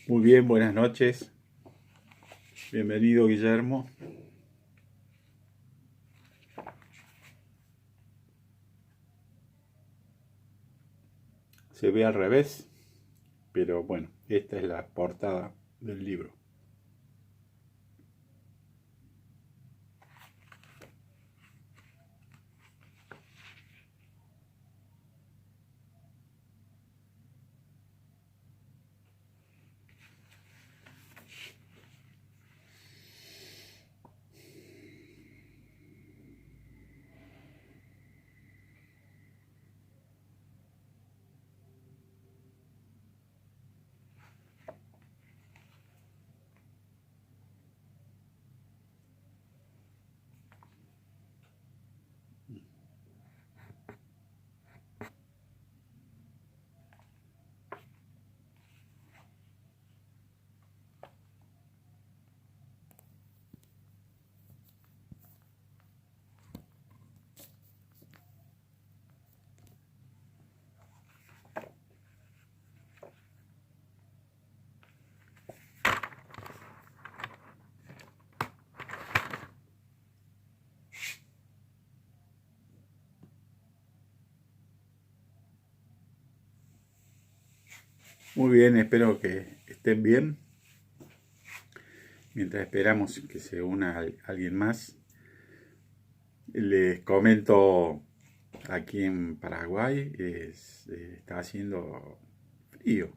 Muy bien, buenas noches. Bienvenido, Guillermo. Se ve al revés, pero bueno, esta es la portada del libro. Muy bien, espero que estén bien. Mientras esperamos que se una alguien más, les comento, aquí en Paraguay está haciendo frío.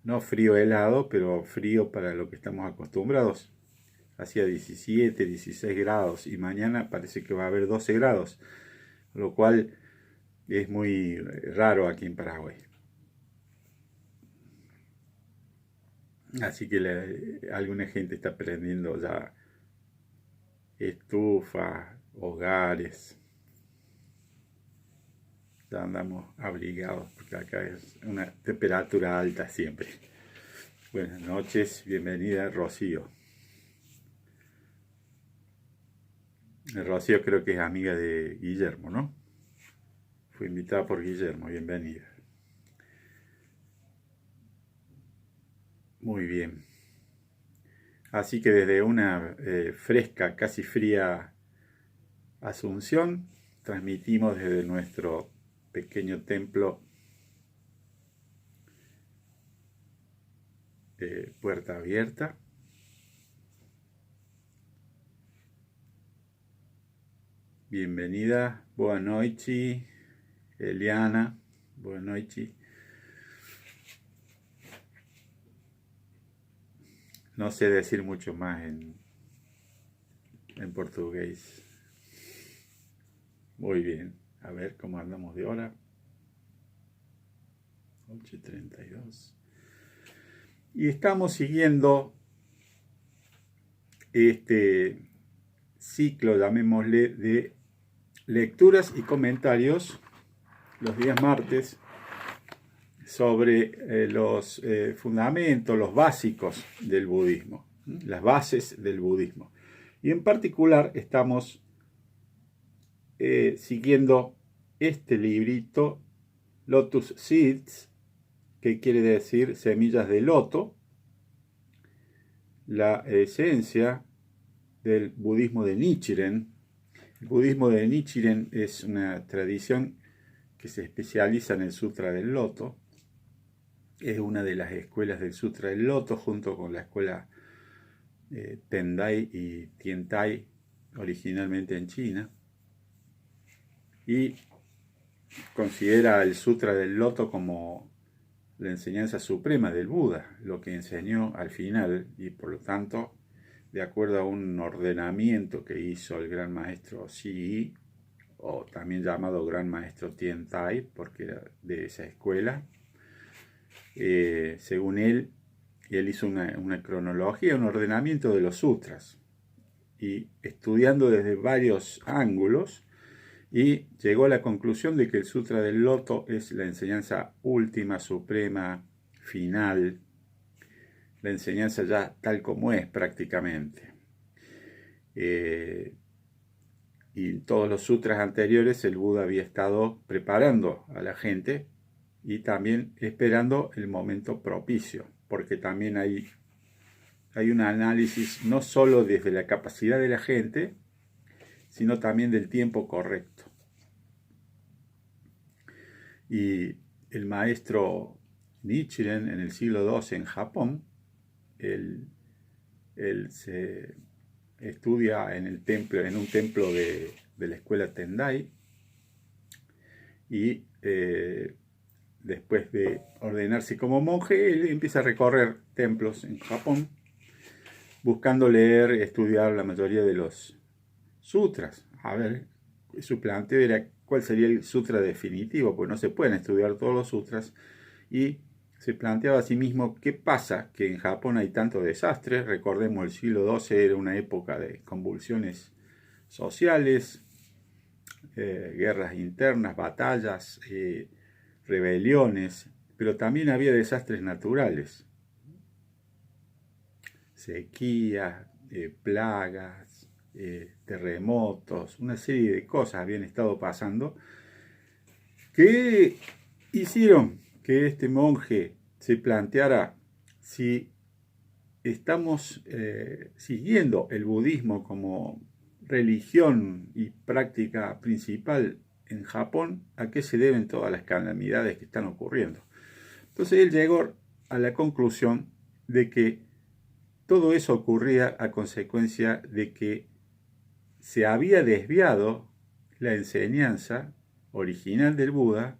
No frío helado, pero frío para lo que estamos acostumbrados. Hacía 17, 16 grados y mañana parece que va a haber 12 grados, lo cual es muy raro aquí en Paraguay. Así que alguna gente está prendiendo ya estufas, hogares. Ya andamos abrigados porque acá es una temperatura alta siempre. Buenas noches, bienvenida Rocío. Rocío creo que es amiga de Guillermo, ¿no? Fue invitada por Guillermo, bienvenida. Muy bien. Así que desde una fresca, casi fría Asunción, transmitimos desde nuestro pequeño templo Puerta Abierta. Bienvenida, boa noite, Eliana, boa noite. No sé decir mucho más en portugués. Muy bien, a ver cómo andamos de hora. 8:32. Y estamos siguiendo este ciclo, llamémosle, de lecturas y comentarios los días martes sobre los fundamentos, los básicos del budismo, las bases del budismo. Y en particular estamos siguiendo este librito, Lotus Seeds, que quiere decir semillas de loto, la esencia del budismo de Nichiren. El budismo de Nichiren es una tradición que se especializa en el Sutra del Loto. Es una de las escuelas del Sutra del Loto, junto con la escuela Tendai y Tiantai, originalmente en China. Y considera el Sutra del Loto como la enseñanza suprema del Buda, lo que enseñó al final, y por lo tanto, de acuerdo a un ordenamiento que hizo el gran maestro Xi, o también llamado gran maestro Tiantai, porque era de esa escuela, según él hizo una cronología, un ordenamiento de los sutras, y estudiando desde varios ángulos, y llegó a la conclusión de que el Sutra del Loto es la enseñanza última, suprema, final, la enseñanza ya tal como es prácticamente. Y en todos los sutras anteriores el Buda había estado preparando a la gente y también esperando el momento propicio. porque también hay un análisis no solo desde la capacidad de la gente, sino también del tiempo correcto. Y el maestro Nichiren en el siglo XII en Japón, él se estudia en un templo de la escuela Tendai, y después de ordenarse como monje, él empieza a recorrer templos en Japón, buscando leer, estudiar la mayoría de los sutras. A ver, su planteo era cuál sería el sutra definitivo, pues no se pueden estudiar todos los sutras, y se planteaba a sí mismo qué pasa que en Japón hay tanto desastre. Recordemos, el siglo XII era una época de convulsiones sociales, guerras internas, batallas, rebeliones, pero también había desastres naturales, sequías, plagas, terremotos, una serie de cosas habían estado pasando que hicieron que este monje se planteara si estamos siguiendo el budismo como religión y práctica principal en Japón, ¿a qué se deben todas las calamidades que están ocurriendo? Entonces él llegó a la conclusión de que todo eso ocurría a consecuencia de que se había desviado la enseñanza original del Buda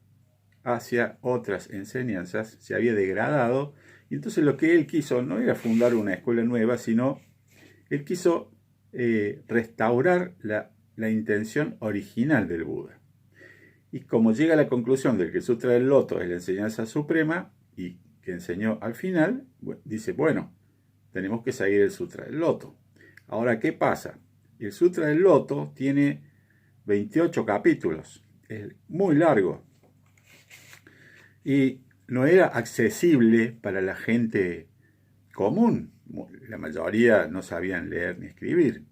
hacia otras enseñanzas, se había degradado, y entonces lo que él quiso no era fundar una escuela nueva, sino él quiso restaurar la intención original del Buda. Y como llega a la conclusión de que el Sutra del Loto es la enseñanza suprema y que enseñó al final, dice, bueno, tenemos que seguir el Sutra del Loto. Ahora, ¿qué pasa? El Sutra del Loto tiene 28 capítulos, es muy largo, y no era accesible para la gente común. La mayoría no sabían leer ni escribir.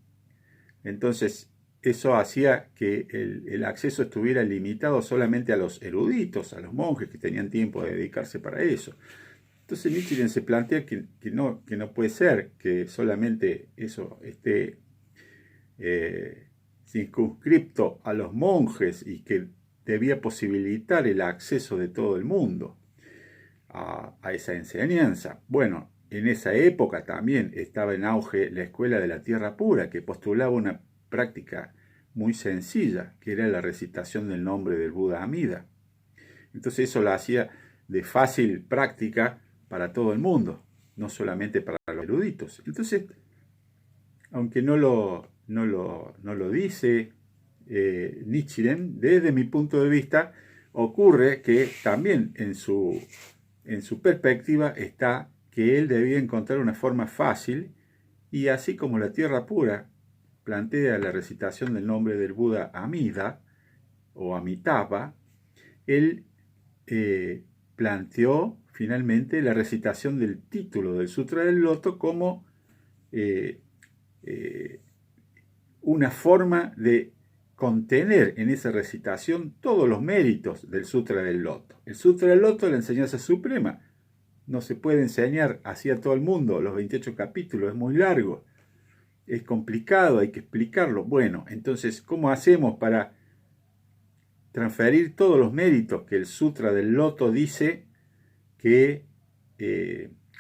Entonces, eso hacía que el acceso estuviera limitado solamente a los eruditos, a los monjes que tenían tiempo de dedicarse para eso. Entonces Nichiren se plantea que no puede ser que solamente eso esté circunscripto a los monjes, y que debía posibilitar el acceso de todo el mundo a esa enseñanza. Bueno, en esa época también estaba en auge la escuela de la tierra pura, que postulaba una práctica muy sencilla, que era la recitación del nombre del Buda Amida. Entonces eso lo hacía de fácil práctica para todo el mundo, no solamente para los eruditos. Entonces, aunque no lo dice Nichiren, desde mi punto de vista, ocurre que también en su perspectiva está que él debía encontrar una forma fácil, y así como la tierra pura plantea la recitación del nombre del Buda Amida o Amitabha, él planteó finalmente la recitación del título del Sutra del Loto como una forma de contener en esa recitación todos los méritos del Sutra del Loto. El Sutra del Loto es la enseñanza suprema. No se puede enseñar así a todo el mundo, los 28 capítulos, es muy largo, es complicado, hay que explicarlo. Bueno, entonces, ¿cómo hacemos para transferir todos los méritos que el Sutra del Loto dice que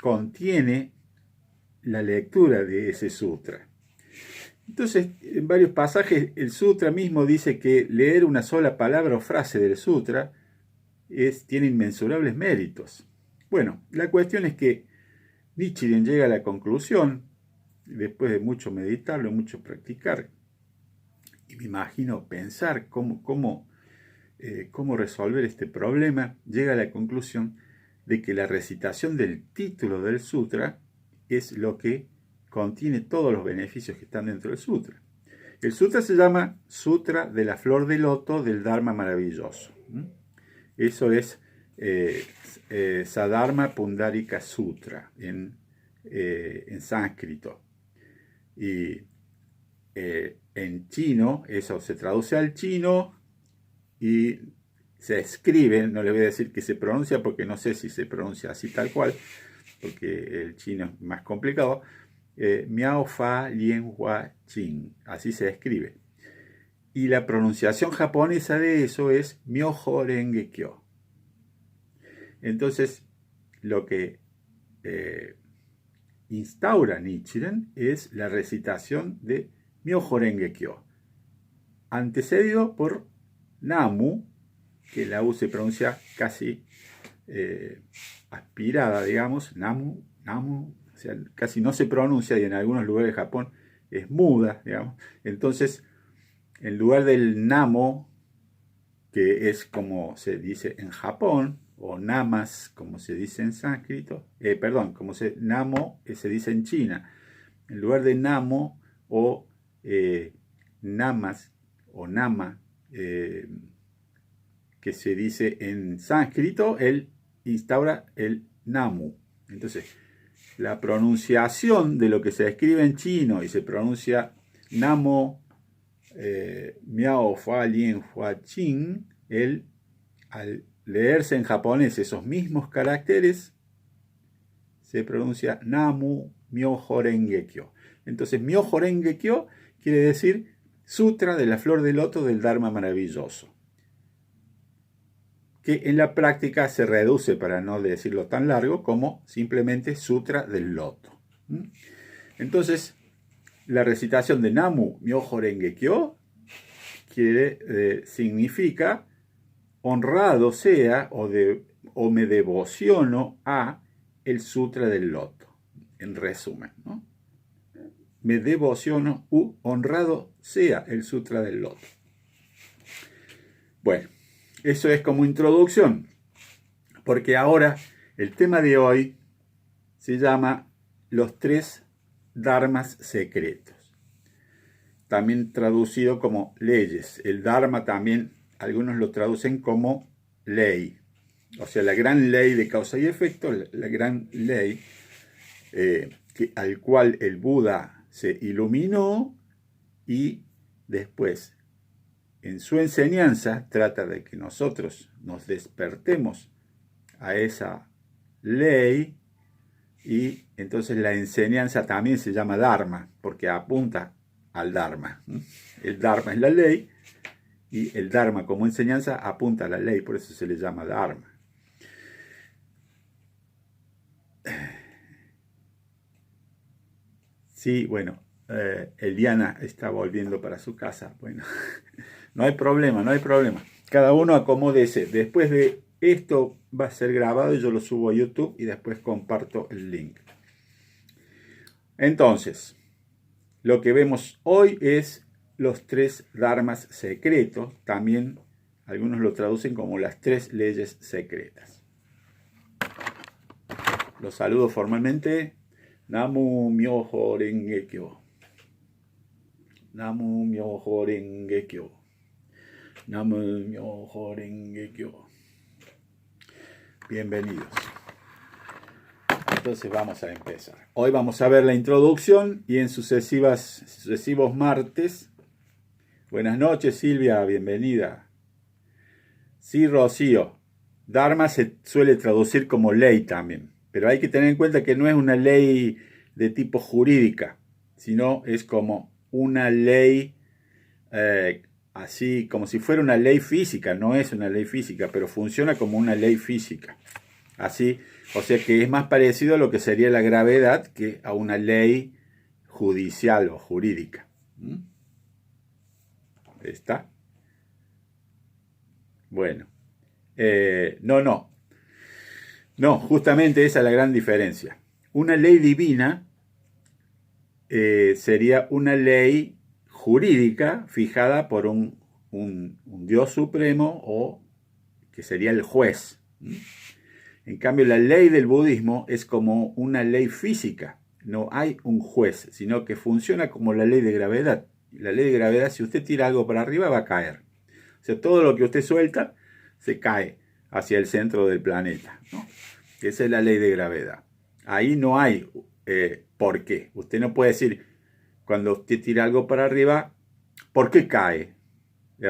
contiene la lectura de ese sutra? Entonces, en varios pasajes, el sutra mismo dice que leer una sola palabra o frase del sutra tiene inmensurables méritos. Bueno, la cuestión es que Nichiren llega a la conclusión, después de mucho meditarlo, mucho practicar, y me imagino pensar cómo resolver este problema, llega a la conclusión de que la recitación del título del sutra es lo que contiene todos los beneficios que están dentro del sutra. El sutra se llama Sutra de la Flor de Loto del Dharma Maravilloso. Eso es Sadharma Pundarika Sutra en sánscrito. Y en chino, eso se traduce al chino y se escribe, no le voy a decir que se pronuncia porque no sé si se pronuncia así tal cual, porque el chino es más complicado, miao fa lien hua chin, así se escribe. Y la pronunciación japonesa de eso es myoho renge kyo. Entonces, lo que instaura Nichiren es la recitación de myoho renge kyo, antecedido por Namu, que la U se pronuncia casi aspirada, digamos, Namu, Namu, o sea, casi no se pronuncia y en algunos lugares de Japón es muda, digamos. Entonces, en lugar del Namo, que es como se dice en Japón, o Namas, como se dice en sánscrito, Namo se dice en China. En lugar de Namo o Namas o Nama, que se dice en sánscrito, él instaura el Namu. Entonces, la pronunciación de lo que se escribe en chino y se pronuncia Namo, Miao Fa Lien Hua Chin, él, al leerse en japonés esos mismos caracteres, se pronuncia Namu Myoho Renge Kyo. Entonces, Myoho Renge Kyo quiere decir Sutra de la Flor de Loto del Dharma Maravilloso, que en la práctica se reduce, para no decirlo tan largo, como simplemente Sutra del Loto. Entonces, la recitación de Namu Myoho Renge Kyo significa honrado sea o me devociono a el Sutra del Loto. En resumen, ¿no? Me devociono honrado sea el Sutra del Loto. Bueno, eso es como introducción, porque ahora el tema de hoy se llama los 3 dharmas secretos, también traducido como leyes. El dharma también algunos lo traducen como ley, o sea, la gran ley de causa y efecto, la gran ley al cual el Buda se iluminó y después en su enseñanza trata de que nosotros nos despertemos a esa ley, y entonces la enseñanza también se llama Dharma porque apunta al Dharma. El Dharma es la ley y el Dharma como enseñanza apunta a la ley, por eso se le llama Dharma. Sí, bueno, Eliana está volviendo para su casa. Bueno, no hay problema, no hay problema. Cada uno acomódese. Después de esto va a ser grabado y yo lo subo a YouTube y después comparto el link. Entonces, lo que vemos hoy es los 3 dharmas secretos. También algunos lo traducen como las 3 leyes secretas. Los saludo formalmente. Namu Myoho Renge Kyo. Namu Myoho Renge Kyo. Namu Myoho Renge Kyo. Bienvenidos. Entonces vamos a empezar. Hoy vamos a ver la introducción y en sucesivos martes. Buenas noches, Silvia, bienvenida. Sí, Rocío. Dharma se suele traducir como ley también, pero hay que tener en cuenta que no es una ley de tipo jurídica, sino es como una ley así, como si fuera una ley física. No es una ley física, pero funciona como una ley física. Así, o sea que es más parecido a lo que sería la gravedad que a una ley judicial o jurídica. ¿Está? Bueno. No, justamente esa es la gran diferencia. Una ley divina sería una ley jurídica fijada por un Dios supremo, o que sería el juez. En cambio, la ley del budismo es como una ley física. No hay un juez, sino que funciona como la ley de gravedad. La ley de gravedad, si usted tira algo para arriba, va a caer. O sea, todo lo que usted suelta se cae hacia el centro del planeta, ¿no? Esa es la ley de gravedad. Ahí no hay por qué. Usted no puede decir, cuando usted tira algo para arriba, ¿por qué cae?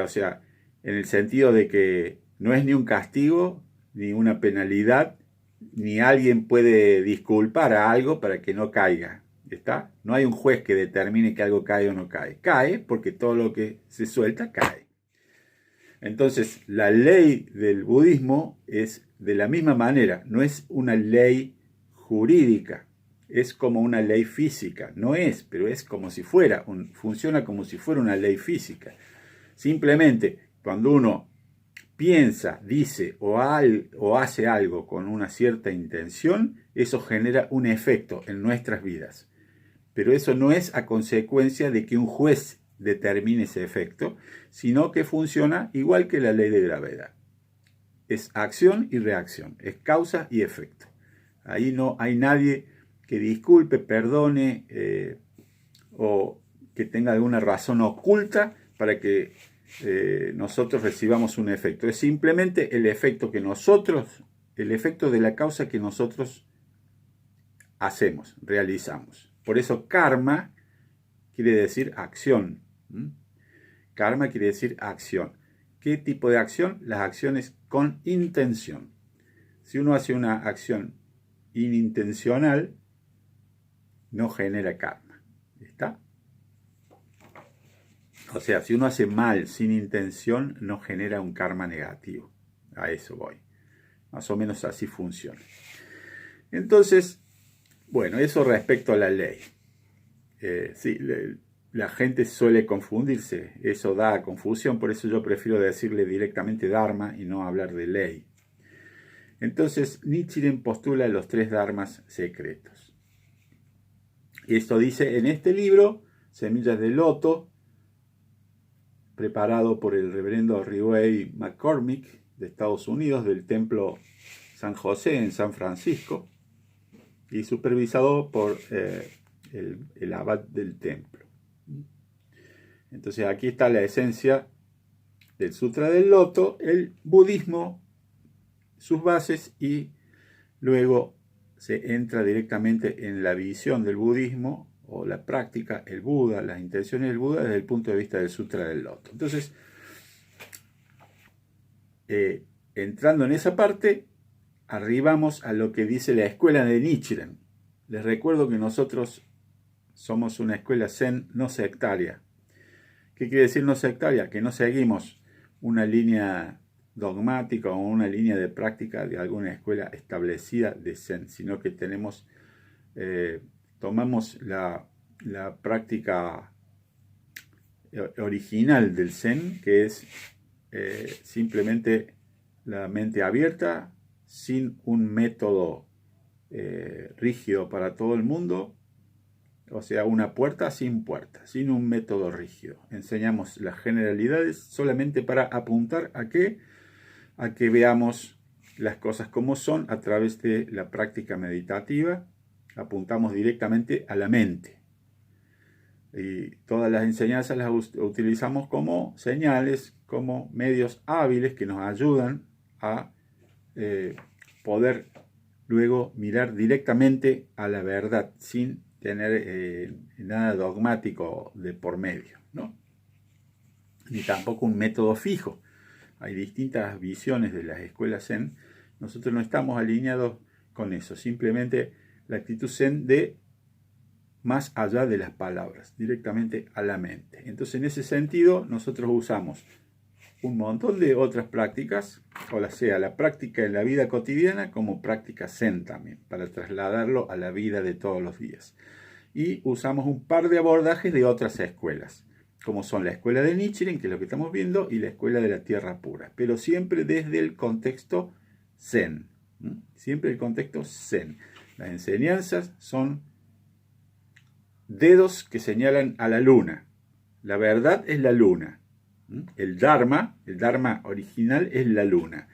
O sea, en el sentido de que no es ni un castigo, ni una penalidad, ni alguien puede disculpar a algo para que no caiga. ¿Está? No hay un juez que determine que algo cae o no cae. Cae porque todo lo que se suelta cae. Entonces, la ley del budismo es de la misma manera, no es una ley jurídica, es como una ley física. No es, pero es como si fuera, funciona como si fuera una ley física. Simplemente, cuando uno piensa, dice o hace algo con una cierta intención, eso genera un efecto en nuestras vidas. Pero eso no es a consecuencia de que un juez determine ese efecto, sino que funciona igual que la ley de gravedad. Es acción y reacción, es causa y efecto. Ahí no hay nadie que disculpe, perdone o que tenga alguna razón oculta para que nosotros recibamos un efecto. Es simplemente el efecto el efecto de la causa que nosotros hacemos, realizamos. Por eso karma quiere decir acción. Karma quiere decir acción. ¿Qué tipo de acción? Las acciones con intención. Si uno hace una acción inintencional, no genera karma. ¿Está? O sea, si uno hace mal sin intención, no genera un karma negativo. A eso voy. Más o menos así funciona. Entonces, bueno, eso respecto a la ley. Sí, la gente suele confundirse, eso da confusión, por eso yo prefiero decirle directamente Dharma y no hablar de ley. Entonces, Nichiren postula los 3 dharmas secretos. Y esto dice en este libro, Semillas de Loto, preparado por el reverendo Rywei McCormick de Estados Unidos, del Templo San José en San Francisco, y supervisado por el abad del templo. Entonces aquí está la esencia del Sutra del Loto, el budismo, sus bases, y luego se entra directamente en la visión del budismo o la práctica, el Buda, las intenciones del Buda desde el punto de vista del Sutra del Loto. Entonces, entrando en esa parte, arribamos a lo que dice la escuela de Nichiren. Les recuerdo que nosotros somos una escuela Zen no sectaria. ¿Qué quiere decir no sectaria? Que no seguimos una línea dogmática o una línea de práctica de alguna escuela establecida de Zen, sino que tomamos la práctica original del Zen, que es simplemente la mente abierta, sin un método rígido para todo el mundo, o sea, una puerta, sin un método rígido. Enseñamos las generalidades solamente para apuntar a que veamos las cosas como son a través de la práctica meditativa. Apuntamos directamente a la mente. Y todas las enseñanzas las utilizamos como señales, como medios hábiles que nos ayudan a poder luego mirar directamente a la verdad sin tener nada dogmático de por medio, ¿no? Ni tampoco un método fijo. Hay distintas visiones de las escuelas Zen. Nosotros no estamos alineados con eso. Simplemente la actitud Zen de más allá de las palabras, directamente a la mente. Entonces, en ese sentido, nosotros usamos un montón de otras prácticas, o sea, la práctica en la vida cotidiana como práctica Zen también, para trasladarlo a la vida de todos los días. Y usamos un par de abordajes de otras escuelas, como son la escuela de Nichiren, que es lo que estamos viendo, y la escuela de la tierra pura, pero siempre desde el contexto Zen. Siempre el contexto Zen. Las enseñanzas son dedos que señalan a la luna. La verdad es la luna. El Dharma original es la luna.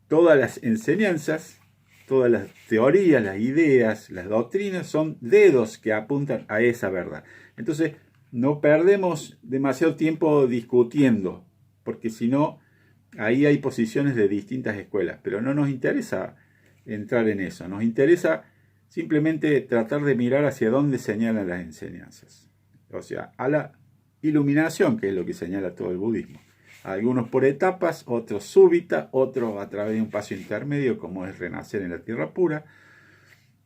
Todas las enseñanzas, todas las teorías, las ideas, las doctrinas son dedos que apuntan a esa verdad. Entonces, no perdemos demasiado tiempo discutiendo, porque si no, ahí hay posiciones de distintas escuelas, pero no nos interesa entrar en eso. Nos interesa simplemente tratar de mirar hacia dónde señalan las enseñanzas. O sea, a la iluminación, que es lo que señala todo el budismo. Algunos por etapas, otros súbita, otros a través de un paso intermedio, como es renacer en la tierra pura.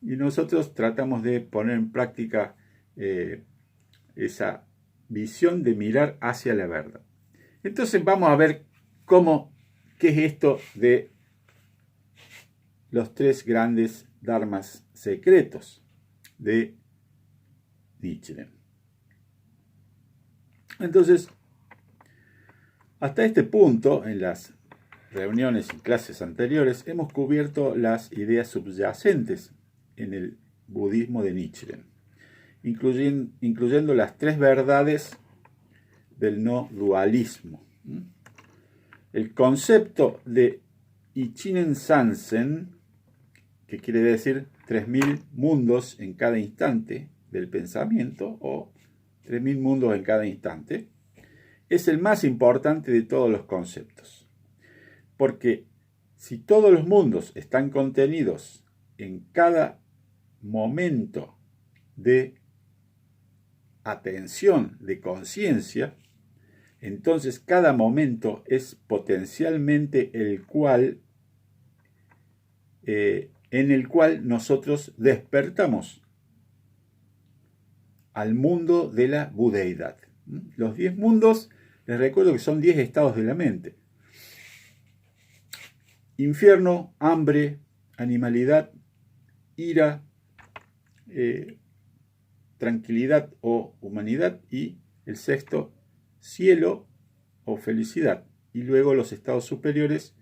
Y nosotros tratamos de poner en práctica esa visión de mirar hacia la verdad. Entonces vamos a ver qué es esto de los tres grandes dharmas secretos de Nichiren. Entonces, hasta este punto, en las reuniones y clases anteriores, hemos cubierto las ideas subyacentes en el budismo de Nichiren, incluyendo las tres verdades del no dualismo. El concepto de Ichinen Sansen, que quiere decir 3000 mundos en cada instante del pensamiento, o 3000 mundos en cada instante, es el más importante de todos los conceptos. Porque si todos los mundos están contenidos en cada momento de atención, de conciencia, entonces cada momento es potencialmente en el cual nosotros despertamos al mundo de la budeidad. Los 10 mundos, les recuerdo que son 10 estados de la mente. Infierno, hambre, animalidad, ira, tranquilidad o humanidad, y el sexto, cielo o felicidad. Y luego los estados superiores,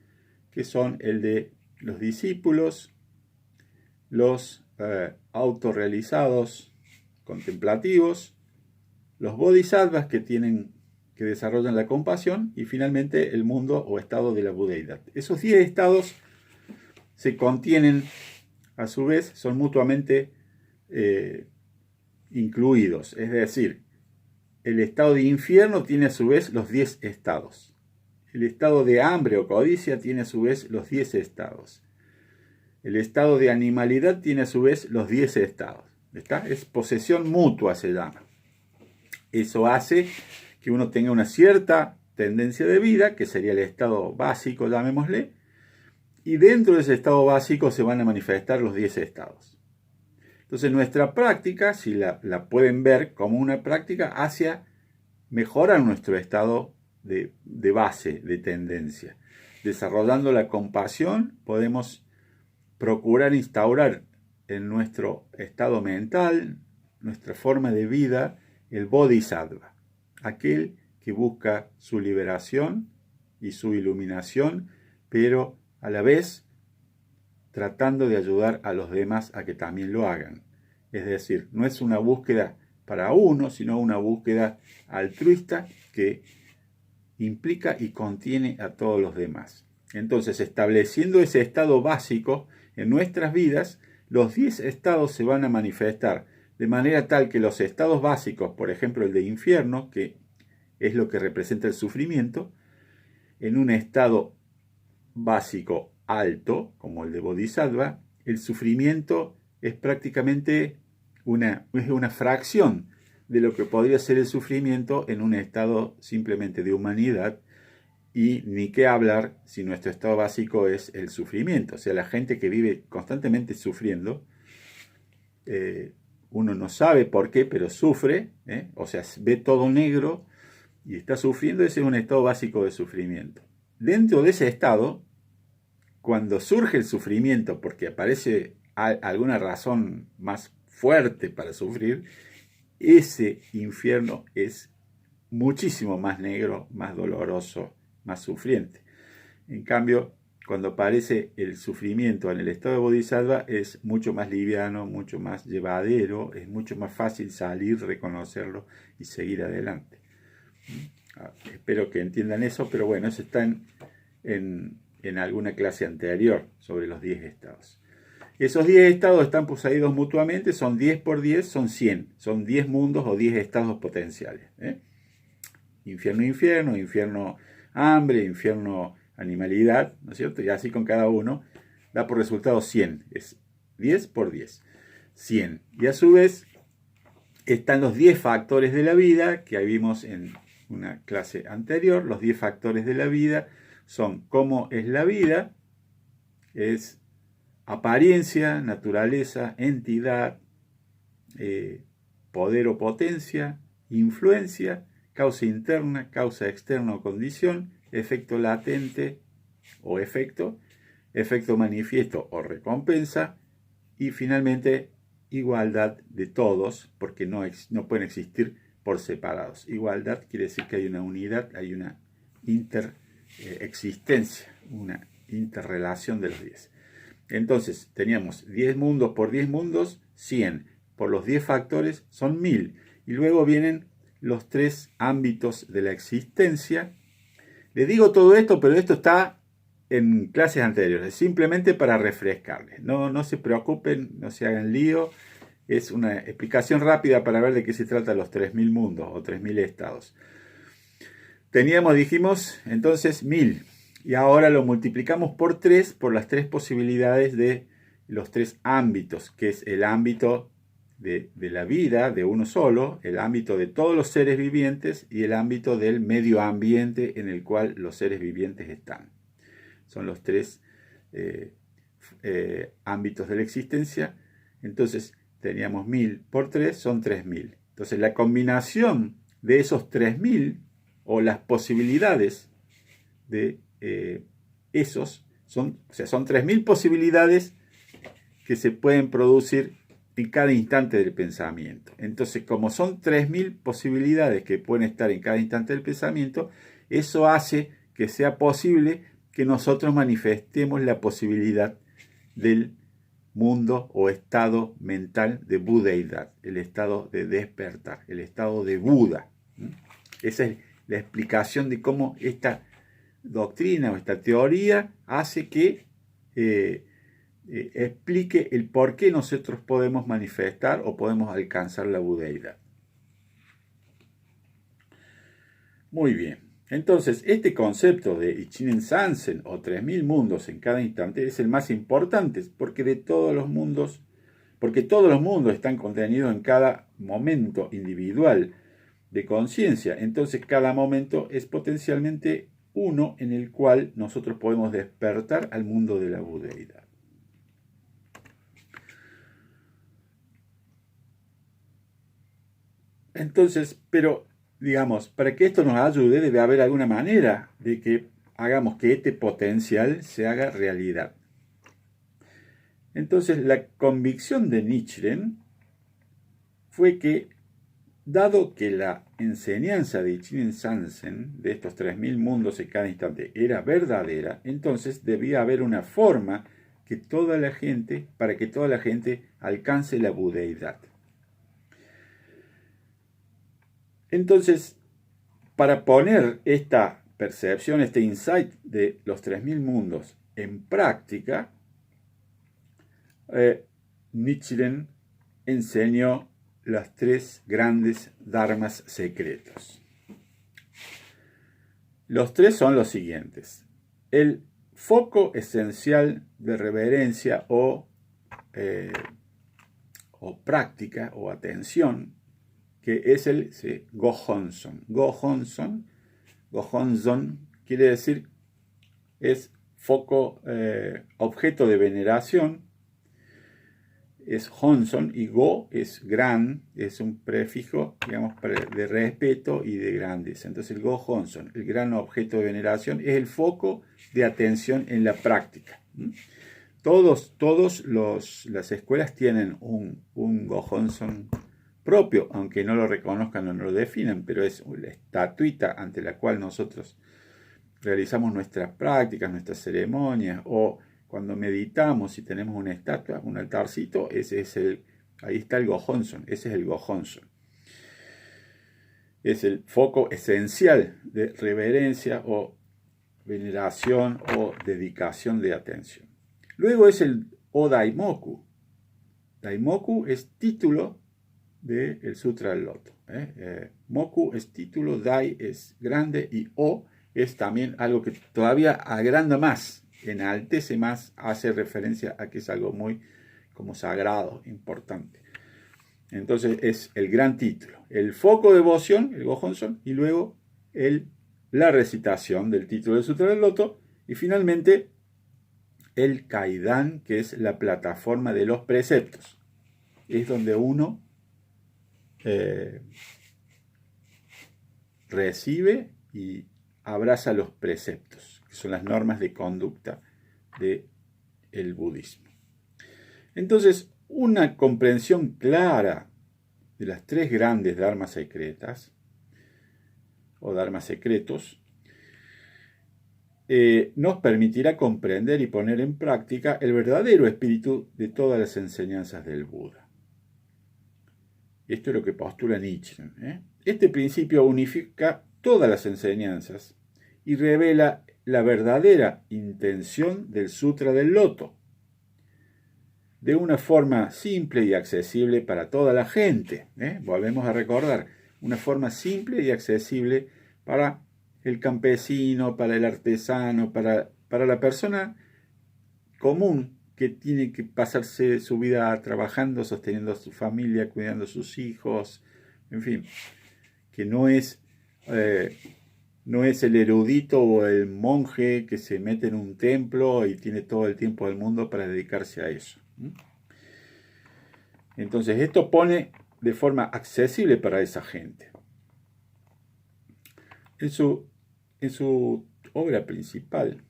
que son el de los discípulos, los autorrealizados contemplativos, los bodhisattvas que desarrollan la compasión, y finalmente el mundo o estado de la budeidad. Esos 10 estados se contienen, a su vez, son mutuamente incluidos. Es decir, el estado de infierno tiene a su vez los 10 estados. El estado de hambre o codicia tiene a su vez los 10 estados. El estado de animalidad tiene a su vez los 10 estados. ¿Está? Es posesión mutua, se llama. Eso hace que uno tenga una cierta tendencia de vida, que sería el estado básico, llamémosle, y dentro de ese estado básico se van a manifestar los 10 estados. Entonces nuestra práctica, si la pueden ver como una práctica hacia mejorar nuestro estado de base, de tendencia. Desarrollando la compasión, podemos procurar instaurar en nuestro estado mental, nuestra forma de vida, el bodhisattva, aquel que busca su liberación y su iluminación, pero a la vez tratando de ayudar a los demás a que también lo hagan. Es decir, no es una búsqueda para uno, sino una búsqueda altruista que implica y contiene a todos los demás. Entonces, estableciendo ese estado básico en nuestras vidas, los 10 estados se van a manifestar de manera tal que los estados básicos, por ejemplo el de infierno, que es lo que representa el sufrimiento, en un estado básico alto, como el de Bodhisattva, el sufrimiento es prácticamente una fracción de lo que podría ser el sufrimiento en un estado simplemente de humanidad, y ni qué hablar si nuestro estado básico es el sufrimiento. O sea, la gente que vive constantemente sufriendo, uno no sabe por qué, pero sufre, o sea, ve todo negro y está sufriendo. Ese es un estado básico de sufrimiento. Dentro de ese estado, cuando surge el sufrimiento, porque aparece alguna razón más fuerte para sufrir, ese infierno es muchísimo más negro, más doloroso, más sufriente. En cambio, cuando aparece el sufrimiento en el estado de Bodhisattva, es mucho más liviano, mucho más llevadero, es mucho más fácil salir, reconocerlo y seguir adelante. Espero que entiendan eso, pero bueno, eso está en alguna clase anterior sobre los 10 estados. Esos 10 estados están poseídos mutuamente, son 10 por 10, son 100, son 10 mundos o 10 estados potenciales. Infierno, infierno, infierno, hambre, infierno, animalidad, ¿no es cierto? Y así con cada uno da por resultado 100, es 10 por 10, 100. Y a su vez están los 10 factores de la vida, que ahí vimos en una clase anterior, los 10 factores de la vida son cómo es la vida, es apariencia, naturaleza, entidad, poder o potencia, influencia, causa interna, causa externa o condición, efecto latente o efecto manifiesto o recompensa, y finalmente igualdad de todos, porque no pueden existir por separados. Igualdad quiere decir que hay una unidad, hay una interexistencia, una interrelación de los 10. Entonces teníamos 10 mundos por 10 mundos, 100 por los 10 factores son 1000. Y luego vienen los 3 ámbitos de la existencia. Les digo todo esto, pero esto está en clases anteriores, simplemente para refrescarles. No se preocupen, no se hagan lío. Es una explicación rápida para ver de qué se trata los 3000 mundos o 3000 estados. Dijimos, entonces 1000. Y ahora lo multiplicamos por 3, por las 3 posibilidades de los 3 ámbitos, que es el ámbito de la vida de uno solo, el ámbito de todos los seres vivientes y el ámbito del medio ambiente en el cual los seres vivientes están. Son los 3 ámbitos de la existencia. Entonces teníamos 1000 por 3 son 3000. Entonces la combinación de esos 3000 o las posibilidades de esos son 3000 posibilidades que se pueden producir en cada instante del pensamiento. Entonces, como son 3000 posibilidades que pueden estar en cada instante del pensamiento, eso hace que sea posible que nosotros manifestemos la posibilidad del mundo o estado mental de budeidad, el estado de despertar, el estado de Buda. Esa es la explicación de cómo esta doctrina o esta teoría hace que explique el por qué nosotros podemos manifestar o podemos alcanzar la budeidad. Muy bien. Entonces, este concepto de Ichinen Sansen o 3000 mundos en cada instante es el más importante, porque todos los mundos están contenidos en cada momento individual de conciencia. Entonces, cada momento es potencialmente uno en el cual nosotros podemos despertar al mundo de la budeidad. Entonces, pero digamos, para que esto nos ayude debe haber alguna manera de que hagamos que este potencial se haga realidad. Entonces, la convicción de Nichiren fue que, dado que la enseñanza de Ichinen Sansen, de estos 3000 mundos en cada instante, era verdadera, entonces debía haber una forma para que toda la gente alcance la budeidad. Entonces, para poner esta percepción, este insight de los 3000 mundos en práctica, Nichiren enseñó los 3 grandes dharmas secretos. Los 3 son los siguientes. El foco esencial de reverencia o práctica o atención, que es el Gohonzon. Gohonzon quiere decir, es foco, objeto de veneración, es Honzon, y Go es gran, es un prefijo, digamos, de respeto y de grandeza. Entonces el Gohonzon, el gran objeto de veneración, es el foco de atención en la práctica. Todas las escuelas tienen un Gohonzon propio, aunque no lo reconozcan o no lo definan, pero es la estatuita ante la cual nosotros realizamos nuestras prácticas, nuestras ceremonias, o cuando meditamos y tenemos una estatua, un altarcito, ahí está el Gohonzon, ese es el Gohonzon. Es el foco esencial de reverencia o veneración o dedicación de atención. Luego es el O-Daimoku. Daimoku es título del Sutra del Loto. Moku es título, Dai es grande y O es también algo que todavía agranda más, enaltece más, hace referencia a que es algo muy como sagrado, importante. Entonces es el gran título, el foco de devoción, el Gohonzon, y luego la recitación del título del Sutra del Loto, y finalmente el Kaidan, que es la plataforma de los preceptos. Es donde uno recibe y abraza los preceptos, que son las normas de conducta del budismo. Entonces, una comprensión clara de las tres grandes dharmas secretas, o dharmas secretos, nos permitirá comprender y poner en práctica el verdadero espíritu de todas las enseñanzas del Buda. Esto es lo que postula Nichiren. Este principio unifica todas las enseñanzas y revela la verdadera intención del Sutra del Loto, de una forma simple y accesible para toda la gente. Volvemos a recordar, una forma simple y accesible para el campesino, para el artesano, para la persona común que tiene que pasarse su vida trabajando, sosteniendo a su familia, cuidando a sus hijos, en fin, que no es el erudito o el monje que se mete en un templo y tiene todo el tiempo del mundo para dedicarse a eso. Entonces, esto pone de forma accesible para esa gente. En su obra principal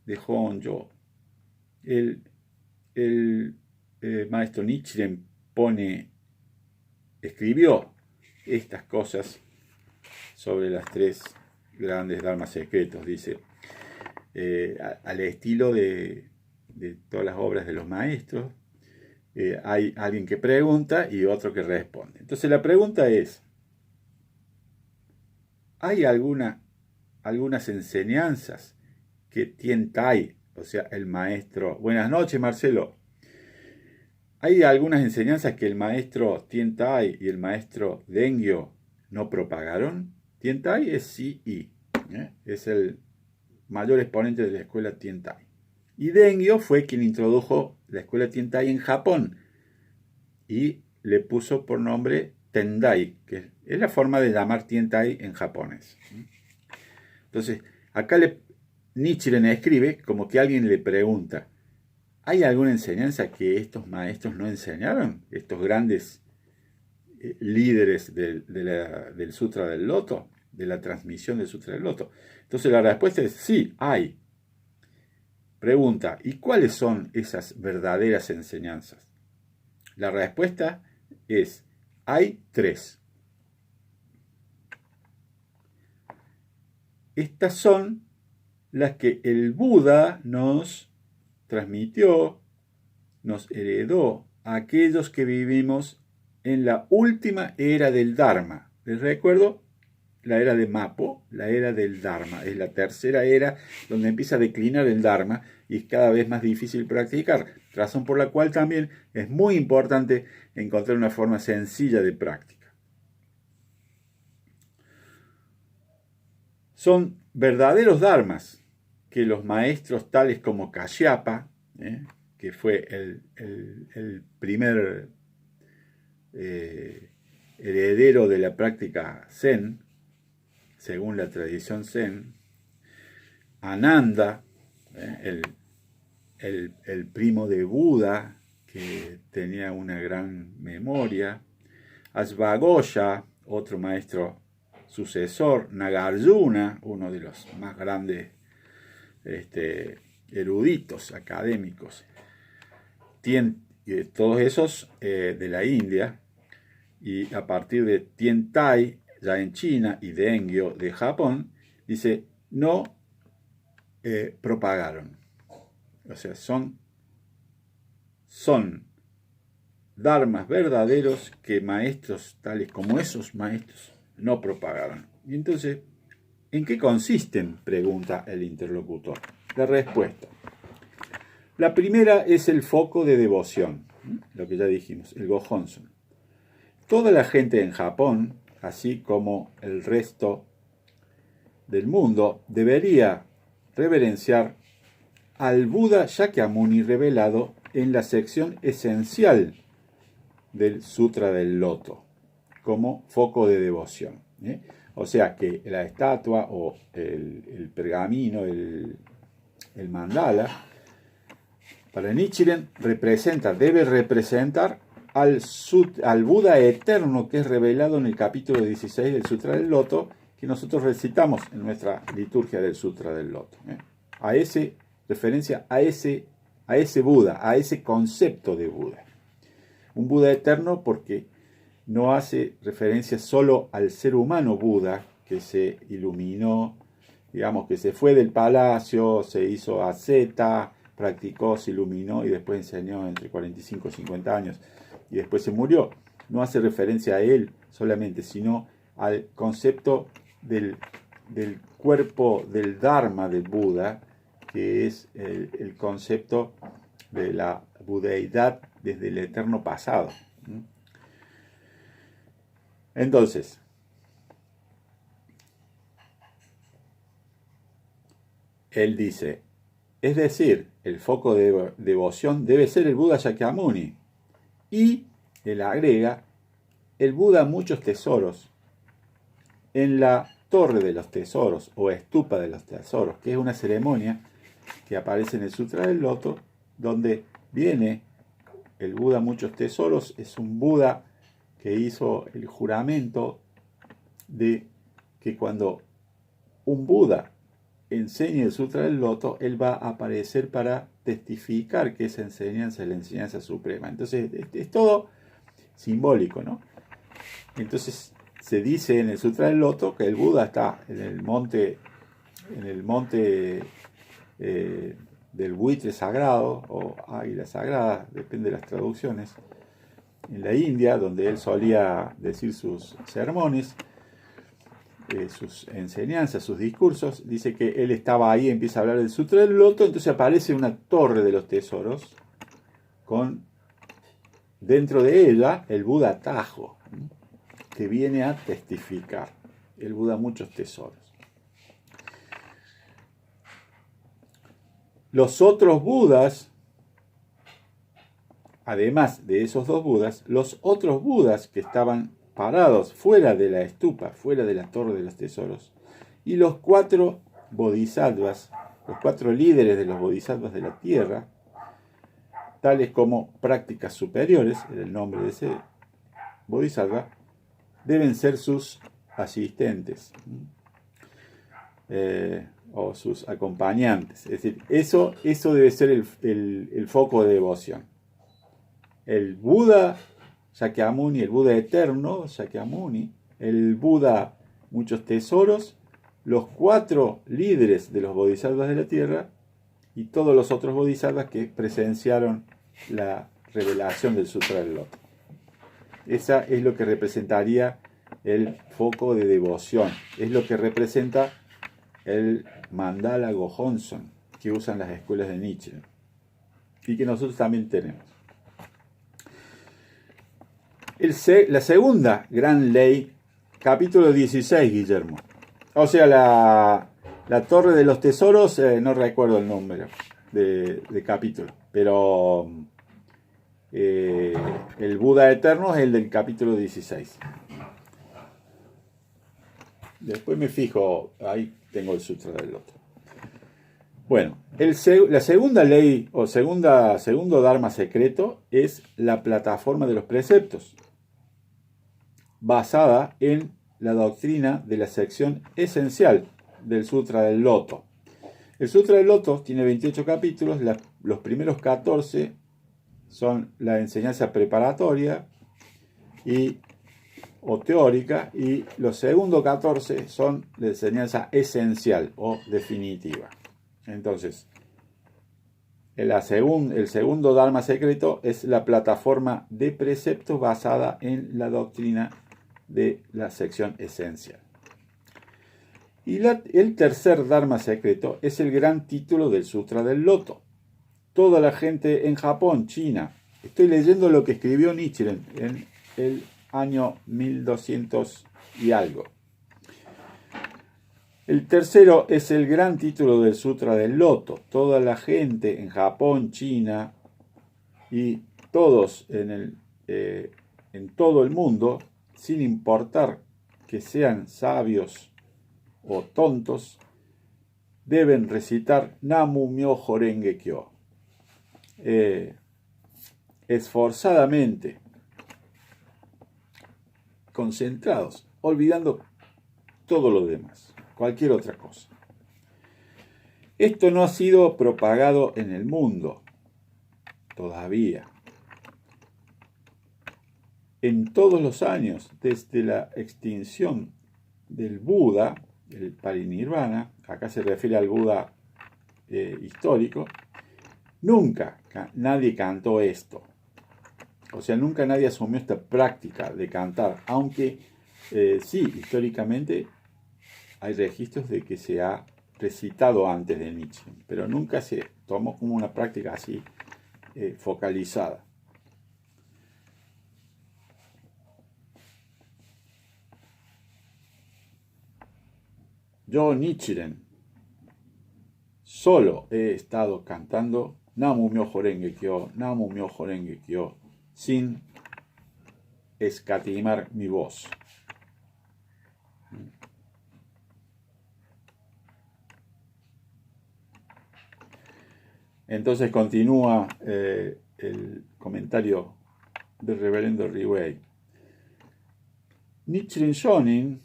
de Hongyo, el maestro Nichiren escribió estas cosas sobre las tres grandes dharmas secretos. Dice, al estilo de todas las obras de los maestros, hay alguien que pregunta y otro que responde. Entonces la pregunta es, ¿hay algunas enseñanzas que Tiantai, o sea, el maestro... Buenas noches, Marcelo. ¿Hay algunas enseñanzas que el maestro Tiantai y el maestro Dengyo no propagaron? Tiantai es CI, es el mayor exponente de la escuela Tiantai. Y Dengyo fue quien introdujo la escuela Tiantai en Japón y le puso por nombre Tendai, que es la forma de llamar Tiantai en japonés. Entonces, acá Nichiren escribe como que alguien le pregunta, ¿hay alguna enseñanza que estos maestros no enseñaron? Estos grandes líderes del Sutra del Loto, de la transmisión del Sutra del Loto. Entonces la respuesta es sí, hay. Pregunta, ¿y cuáles son esas verdaderas enseñanzas? La respuesta es, hay tres. Estas son las que el Buda nos transmitió, nos heredó a aquellos que vivimos en la última era del Dharma. Les recuerdo, la era de Mapo, la era del Dharma. Es la tercera era donde empieza a declinar el Dharma y es cada vez más difícil practicar. Razón por la cual también es muy importante encontrar una forma sencilla de práctica. Son verdaderos dharmas que los maestros tales como Kashyapa, que fue el primer heredero de la práctica Zen, según la tradición Zen, Ananda, el primo de Buda, que tenía una gran memoria, Asvagoya, otro maestro sucesor, Nagarjuna, uno de los más grandes eruditos académicos, todos esos de la India, y a partir de Tiantai, ya en China, y Dengyo de Japón, dice, no propagaron. O sea, son dharmas verdaderos que maestros tales como esos maestros no propagaron. Y entonces, ¿en qué consisten?, pregunta el interlocutor. La respuesta. La primera es el foco de devoción, lo que ya dijimos, el Gohonzon. Toda la gente en Japón, así como el resto del mundo, debería reverenciar al Buda Shakyamuni revelado en la sección esencial del Sutra del Loto, como foco de devoción. O sea que la estatua o el pergamino, el mandala, para Nichiren debe representar al Buda eterno que es revelado en el capítulo 16 del Sutra del Loto, que nosotros recitamos en nuestra liturgia del Sutra del Loto. Referencia a ese Buda, a ese concepto de Buda. Un Buda eterno porque no hace referencia solo al ser humano Buda que se iluminó, digamos que se fue del palacio, se hizo asceta, practicó, se iluminó y después enseñó entre 45 y 50 años y después se murió. No hace referencia a él solamente, sino al concepto del cuerpo del Dharma del Buda, que es el concepto de la budeidad desde el eterno pasado. Entonces, él dice, es decir, el foco de devoción debe ser el Buda Shakyamuni. Y él agrega, el Buda muchos tesoros en la Torre de los Tesoros o Estupa de los Tesoros, que es una ceremonia que aparece en el Sutra del Loto, donde viene el Buda muchos tesoros, es un Buda que hizo el juramento de que cuando un Buda enseñe el Sutra del Loto, él va a aparecer para testificar que esa enseñanza es la enseñanza suprema. Entonces, es todo simbólico, ¿no? Entonces, se dice en el Sutra del Loto que el Buda está en el monte del buitre sagrado o águila sagrada, depende de las traducciones, en la India, donde él solía decir sus sermones, sus enseñanzas, sus discursos. Dice que él estaba ahí, empieza a hablar del Sutra del Loto, entonces aparece una torre de los tesoros con dentro de ella el Buda Tajo, que viene a testificar. El Buda muchos tesoros. Los otros Budas, además de esos dos Budas, los otros Budas que estaban parados fuera de la estupa, fuera de la torre de los tesoros, y los 4 bodhisattvas, los 4 líderes de los bodhisattvas de la tierra, tales como prácticas superiores, era el nombre de ese bodhisattva, deben ser sus asistentes o sus acompañantes. Es decir, eso debe ser el foco de devoción. El Buda Shakyamuni, el Buda eterno Shakyamuni, el Buda muchos tesoros, los 4 líderes de los bodhisattvas de la tierra y todos los otros bodhisattvas que presenciaron la revelación del Sutra del Loto. Esa es lo que representaría el foco de devoción. Es lo que representa el mandala Gohonzon que usan las escuelas de Nietzsche y que nosotros también tenemos. La segunda gran ley, capítulo 16, Guillermo. O sea, la Torre de los Tesoros, no recuerdo el número de capítulo, pero el Buda Eterno es el del capítulo 16. Después me fijo, ahí tengo el Sutra del Loto. Bueno, la segunda ley o segundo Dharma secreto es la plataforma de los preceptos, basada en la doctrina de la sección esencial del Sutra del Loto. El Sutra del Loto tiene 28 capítulos, los primeros 14 son la enseñanza preparatoria o teórica, y los segundos 14 son la enseñanza esencial o definitiva. Entonces, el segundo Dharma secreto es la plataforma de preceptos basada en la doctrina de la sección esencial. Y el tercer Dharma secreto es el gran título del Sutra del Loto. Toda la gente en Japón, China, estoy leyendo lo que escribió Nichiren en el año 1200 y algo. El tercero es el gran título del Sutra del Loto. Toda la gente en Japón, China y todos en todo el mundo, sin importar que sean sabios o tontos, deben recitar Namu Myoho Renge Kyo. Esforzadamente, concentrados, olvidando todo lo demás, cualquier otra cosa. Esto no ha sido propagado en el mundo todavía. En todos los años, desde la extinción del Buda, el Parinirvana, acá se refiere al Buda histórico, nunca nadie cantó esto. O sea, nunca nadie asumió esta práctica de cantar, aunque sí, históricamente hay registros de que se ha recitado antes de Nichiren, pero nunca se tomó como una práctica así focalizada. Yo, Nichiren, solo he estado cantando Namu Myoho Renge Kyo, Namu Myoho Renge Kyo, sin escatimar mi voz. Entonces continúa el comentario del reverendo Riwei. Nichiren Shonin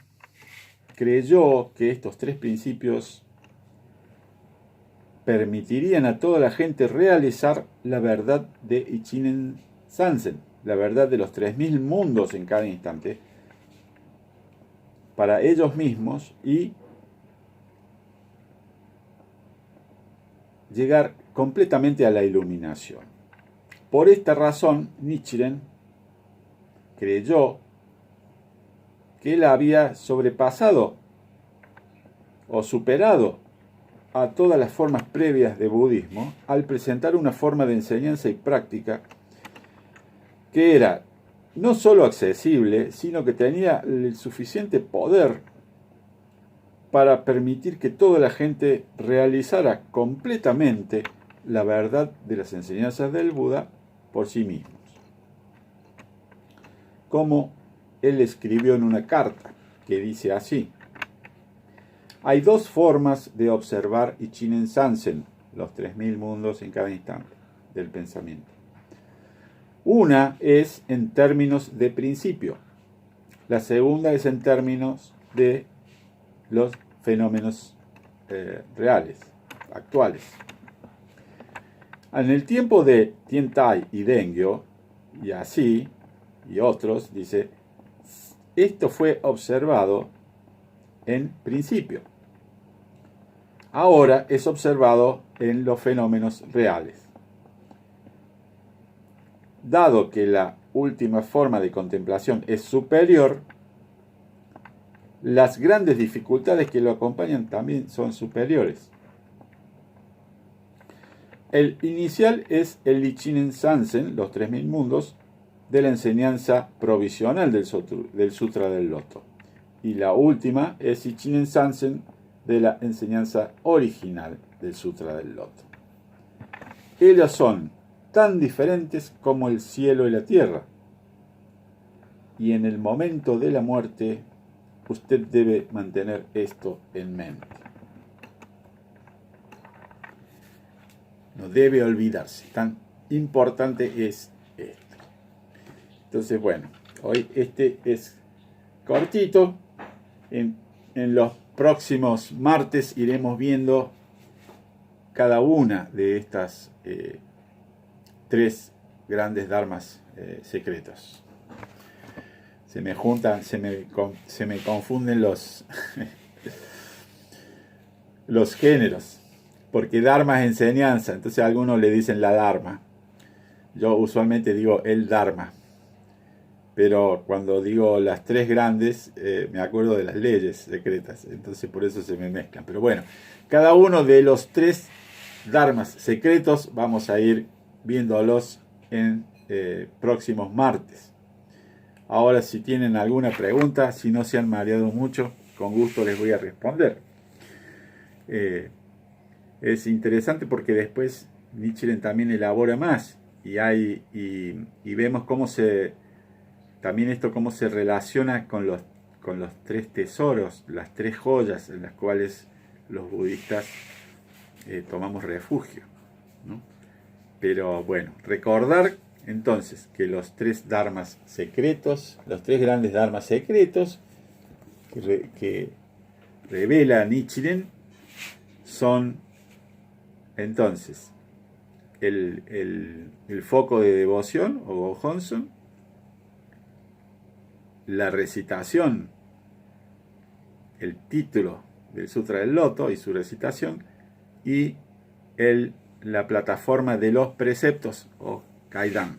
creyó que estos tres principios permitirían a toda la gente realizar la verdad de Ichinen Sansen, la verdad de los 3000 mundos en cada instante, para ellos mismos y llegar completamente a la iluminación. Por esta razón, Nichiren creyó que él había sobrepasado o superado a todas las formas previas de budismo al presentar una forma de enseñanza y práctica que era no solo accesible, sino que tenía el suficiente poder para permitir que toda la gente realizara completamente la verdad de las enseñanzas del Buda por sí mismos. Como él escribió en una carta que dice así: hay dos formas de observar Ichinen Sansen, los 3000 mundos en cada instante del pensamiento. Una es en términos de principio, la segunda es en términos de los fenómenos reales, actuales. En el tiempo de Tiantai y Dengyo, y así, y otros, dice, esto fue observado en principio. Ahora es observado en los fenómenos reales. Dado que la última forma de contemplación es superior, las grandes dificultades que lo acompañan también son superiores. El inicial es el Ichinen Sansen, los 3000 mundos, de la enseñanza provisional del Sutra del Loto. Y la última es Ichinen Sansen de la enseñanza original del Sutra del Loto. Ellas son tan diferentes como el cielo y la tierra. Y en el momento de la muerte, usted debe mantener esto en mente. No debe olvidarse, tan importante es esto. Entonces, bueno, hoy este es cortito. En los próximos martes iremos viendo cada una de estas tres grandes dharmas secretos. Se me juntan, se me confunden los géneros, porque dharma es enseñanza, entonces a algunos le dicen la dharma. Yo usualmente digo el dharma, pero cuando digo las tres grandes me acuerdo de las leyes secretas, entonces por eso se me mezclan. Pero bueno, cada uno de los tres dharmas secretos vamos a ir viéndolos en próximos martes. Ahora, si tienen alguna pregunta, si no se han mareado mucho, con gusto les voy a responder. Es interesante porque después Nichiren también elabora más y vemos cómo también esto cómo se relaciona con con los tres tesoros, las tres joyas en las cuales los budistas tomamos refugio, ¿no? Pero bueno, recordar entonces que los tres dharmas secretos, los tres grandes dharmas secretos que revela Nichiren son entonces el foco de devoción o Gohonson, la recitación, el título del Sutra del Loto y su recitación, y la plataforma de los preceptos o Kaidan.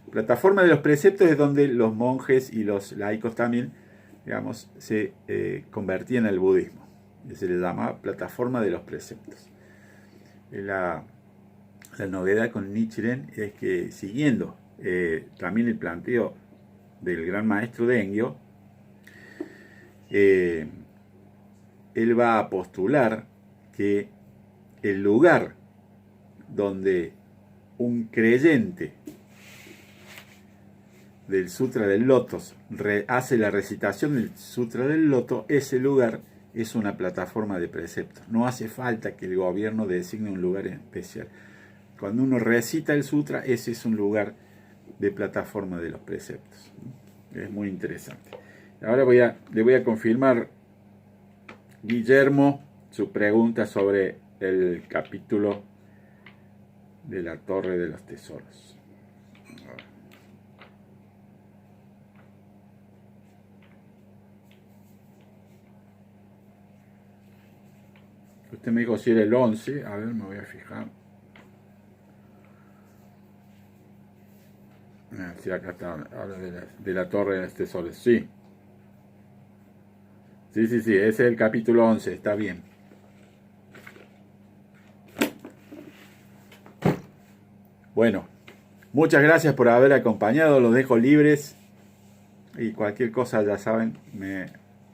Plataforma de los preceptos es donde los monjes y los laicos también, digamos, se convertían al budismo. Se le llama plataforma de los preceptos. La novedad con Nichiren es que, siguiendo también el planteo del gran maestro Dengyo, él va a postular que el lugar donde un creyente del Sutra del Loto hace la recitación del Sutra del Loto, ese lugar es una plataforma de preceptos. No hace falta que el gobierno designe un lugar especial. Cuando uno recita el Sutra, ese es un lugar de plataforma de los preceptos. Es muy interesante. Ahora le voy a confirmar, Guillermo, su pregunta sobre el capítulo de la Torre de los Tesoros. Usted me dijo si era el 11. A ver, me voy a fijar. Sí, acá está, habla de la Torre de los Tesoros. Sí. Sí, ese es el capítulo 11, está bien. Bueno, muchas gracias por haber acompañado, los dejo libres y cualquier cosa, ya saben, me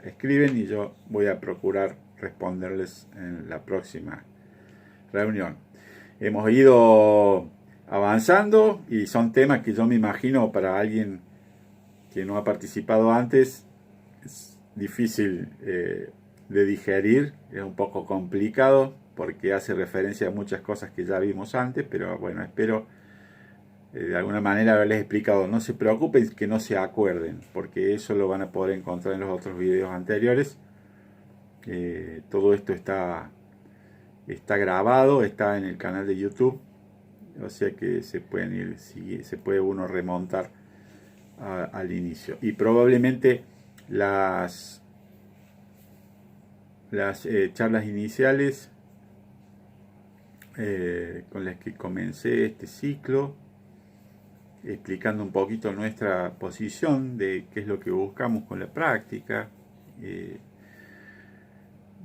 escriben y yo voy a procurar responderles en la próxima reunión. Hemos ido avanzando y son temas que yo me imagino para alguien que no ha participado antes es difícil de digerir, es un poco complicado porque hace referencia a muchas cosas que ya vimos antes, pero bueno, espero de alguna manera haberles explicado. No se preocupen que no se acuerden, porque eso lo van a poder encontrar en los otros videos anteriores. Todo esto está grabado, está en el canal de YouTube, o sea que se puede uno remontar al inicio. Y probablemente las charlas iniciales con las que comencé este ciclo, explicando un poquito nuestra posición de qué es lo que buscamos con la práctica.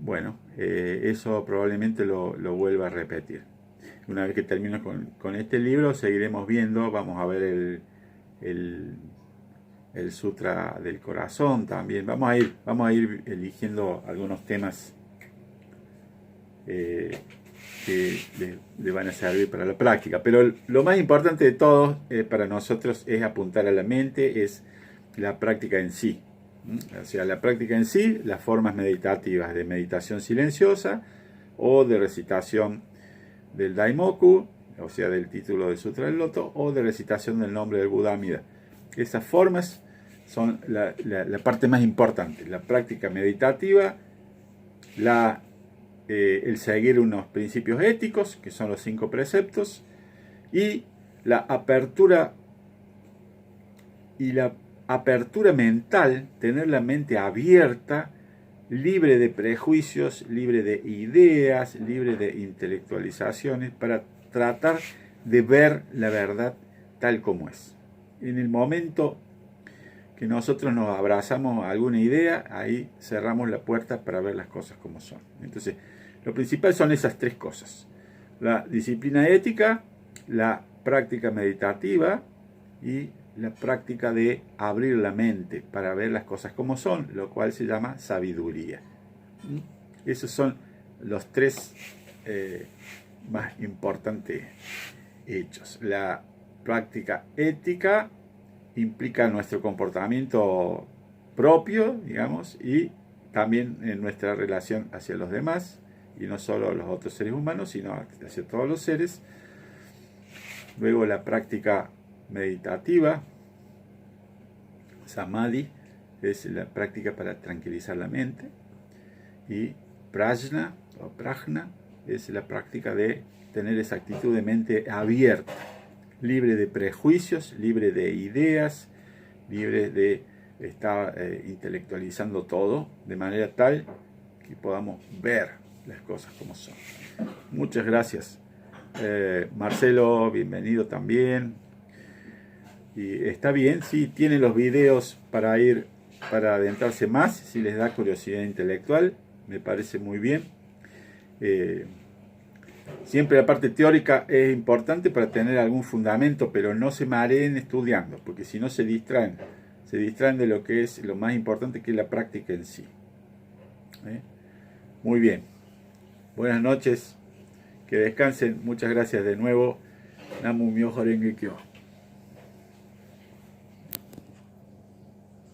Bueno, eso probablemente lo vuelva a repetir. Una vez que termino con este libro, seguiremos viendo, vamos a ver el Sutra del Corazón también. Vamos a ir eligiendo algunos temas que le van a servir para la práctica. Pero lo más importante de todo para nosotros es apuntar a la mente, es la práctica en sí. O sea, la práctica en sí, las formas meditativas de meditación silenciosa o de recitación del Daimoku, o sea, del título del Sutra del Loto, o de recitación del nombre del Buda Amida. Esas formas son la parte más importante. La práctica meditativa, el seguir unos principios éticos, que son los 5 preceptos, y la apertura mental, tener la mente abierta, libre de prejuicios, libre de ideas, libre de intelectualizaciones, para tratar de ver la verdad tal como es. En el momento que nosotros nos abrazamos a alguna idea, ahí cerramos la puerta para ver las cosas como son. Entonces, lo principal son esas 3 cosas: la disciplina ética, la práctica meditativa y la práctica de abrir la mente para ver las cosas como son, lo cual se llama sabiduría. Esos son los 3 más importantes hechos. La práctica ética implica nuestro comportamiento propio, digamos, y también en nuestra relación hacia los demás, y no solo a los otros seres humanos, sino hacia todos los seres. Luego la práctica meditativa, samadhi, es la práctica para tranquilizar la mente, y prajna o prajna es la práctica de tener esa actitud de mente abierta, libre de prejuicios, libre de ideas, libre de estar intelectualizando todo, de manera tal que podamos ver las cosas como son. Muchas gracias. Marcelo, bienvenido también. Y está bien, sí, tiene los videos para adentrarse más, si les da curiosidad intelectual, me parece muy bien. Siempre la parte teórica es importante para tener algún fundamento, pero no se mareen estudiando, porque si no se distraen de lo que es lo más importante, que es la práctica en sí. Muy bien, buenas noches, que descansen, muchas gracias de nuevo. Namu Myoho Renge Kyo.